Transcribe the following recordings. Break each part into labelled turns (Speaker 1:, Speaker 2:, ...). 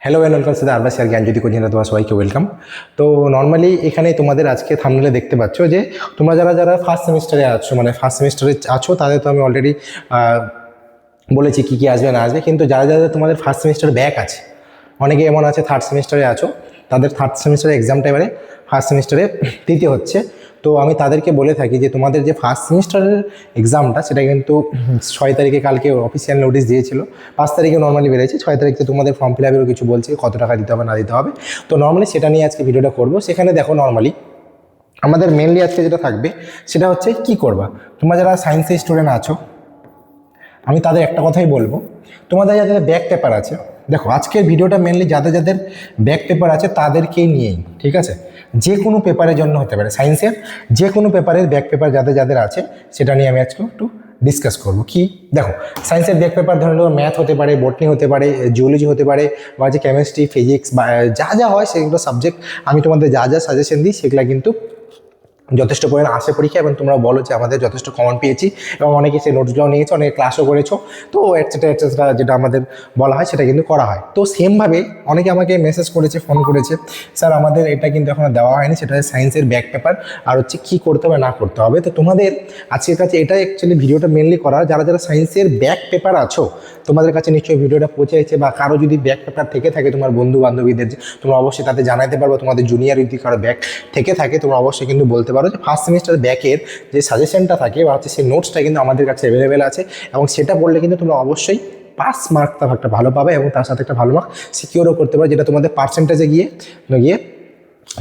Speaker 1: Hello and welcome to the আরবাস sir Gyanjyoti coaching centre. তোমার সবাইকে ওয়েলকাম। তো নর্মালি এখানে তোমাদের আজকে থাম্বনেলে দেখতে পাচ্ছ যে তোমরা যারা ফার্স্ট সেমিস্টারে আছো, মানে ফার্স্ট সেমিস্টারে আছো, তাদের তো আমি অলরেডি বলেছি কী কী আসবে না আসবে। কিন্তু যারা তোমাদের ফার্স্ট সেমিস্টার ব্যাক আছে, অনেকে এমন আছে থার্ড সেমিস্টারে আছো, তাদের থার্ড সেমিস্টারে এক্সামটা এবারে ফার্স্ট সেমিস্টারে দিতে হচ্ছে। তো আমি তাদেরকে বলে থাকি যে তোমাদের যে ফার্স্ট সেমিস্টারের এক্সামটা সেটা কিন্তু 6 তারিখে কালকে অফিসিয়াল নোটিশ দিয়েছিল, 5 তারিখে নর্মালি বেরিয়েছে, 6 তারিখে তোমাদের ফর্ম ফিল আপেরও কিছু বলছে কত টাকা দিতে হবে না দিতে হবে। তো নর্মালি সেটা নিয়ে আজকে ভিডিওটা করব। সেখানে দেখো নর্মালি আমাদের মেনলি আজকে যেটা থাকবে সেটা হচ্ছে কি করবা। তোমরা যারা সায়েন্সের স্টুডেন্ট আছো, আমি তাদের একটা কথাই বলবো, তোমাদের যাদের ব্যাক পেপার আছে, দেখো আজকের ভিডিওটা মেনলি যাদের ব্যাক পেপার আছে তাদেরকেই নিয়েই, ঠিক আছে? যে কোনো পেপারের জন্য হতে পারে, সায়েন্সের যে কোনো পেপারের ব্যাক পেপার যাদের আছে সেটা নিয়ে আমি আজকে একটু ডিসকাস করবো। কি দেখো, সায়েন্সের ব্যাক পেপার ধরে নাও ম্যাথ হতে পারে, বটনি হতে পারে, জিওলজি হতে পারে, বা যে কেমিস্ট্রি, ফিজিক্স বা যা হয় সেগুলো সাবজেক্ট আমি তোমাদের যা সাজেশন দিই সেগুলো কিন্তু যথেষ্ট পরিমাণ আসে পরীক্ষা, এবং তোমরা বলো যে আমাদের যথেষ্ট কমন পেয়েছি, এবং অনেকে সেই নোটসগুলো নিয়েছো, অনেকে ক্লাসও করেছো, তো এটসেট্রা যেটা আমাদের বলা হয় সেটা কিন্তু করা হয়। তো সেমভাবে অনেকে আমাকে মেসেজ করেছে, ফোন করেছে, স্যার আমাদের এটা কিন্তু এখনও দেওয়া হয়নি, সেটা সায়েন্সের ব্যাক পেপার, আর হচ্ছে কী করতে হবে না করতে হবে। তো তোমাদের আজকের কাছে এটা অ্যাকচুয়ালি ভিডিওটা মেনলি করা, যারা সায়েন্সের ব্যাক পেপার আছো তোমাদের কাছে নিশ্চয়ই ভিডিওটা পৌঁছেছে, বা কারো যদি ব্যাক পেপার থেকে থাকে তোমার বন্ধু বান্ধবীদের, তোমরা অবশ্যই তাতে জানাতে পারবো। তোমাদের জুনিয়র যদি কারো ব্যাক থেকে থাকে তোমরা অবশ্যই কিন্তু বলতে পারো যে ফার্স্ট সেমিস্টার ব্যাকের যে সাজেশনটা থাকে বা হচ্ছে সেই নোটসটা কিন্তু আমাদের কাছে অ্যাভেলেবেল আছে, এবং সেটা পড়লে কিন্তু তোমরা অবশ্যই পাস মার্কটা একটা ভালো পাবে, এবং তার সাথে একটা ভালো মার্ক সিকিউরও করতে পারো, যেটা তোমাদের পার্সেন্টেজে গিয়ে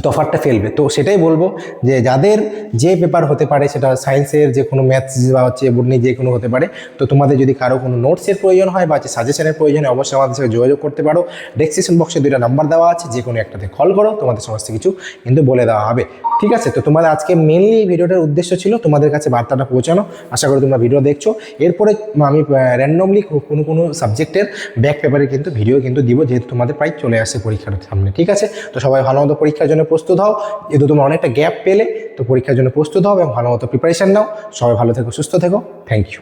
Speaker 1: তফাৎটা ফেলবে। তো সেটাই বলবো যে যাদের যে পেপার হতে পারে, সেটা সায়েন্সের যে কোনো ম্যাথস বা হচ্ছে বটনি যে কোনো হতে পারে, তো তোমাদের যদি কারো কোনো নোটসের প্রয়োজন হয় বা হচ্ছে সাজেশনের প্রয়োজন হয় অবশ্যই আমাদের সাথে যোগাযোগ করতে পারো। ডেসক্রিপশন বক্সে 2টা নাম্বার দেওয়া আছে, যে কোনো একটাতে কল করো, তোমাদের সমস্ত কিছু কিন্তু বলে দেওয়া হবে, ঠিক আছে? তো তোমাদের আজকে মেনলি ভিডিওটার উদ্দেশ্য ছিল তোমাদের কাছে বার্তাটা পৌঁছানো। আশা করি তোমরা ভিডিও দেখছো। এরপরে আমি র্যান্ডমলি কোনো সাবজেক্টের ব্যাক পেপারে কিন্তু ভিডিও কিন্তু দিব, যেহেতু তোমাদের প্রায় চলে আসছে পরীক্ষার সামনে, ঠিক আছে? তো সবাই ভালো মতো পরীক্ষার জন্য প্রস্তুত হও, যেহেতু তোমরা অনেকটা গ্যাপ পেলে, তো পরীক্ষার জন্য প্রস্তুত হও এবং ভালো মতো প্রিপারেশান নাও। সবাই ভালো থেকো, সুস্থ থেকো, থ্যাংক ইউ।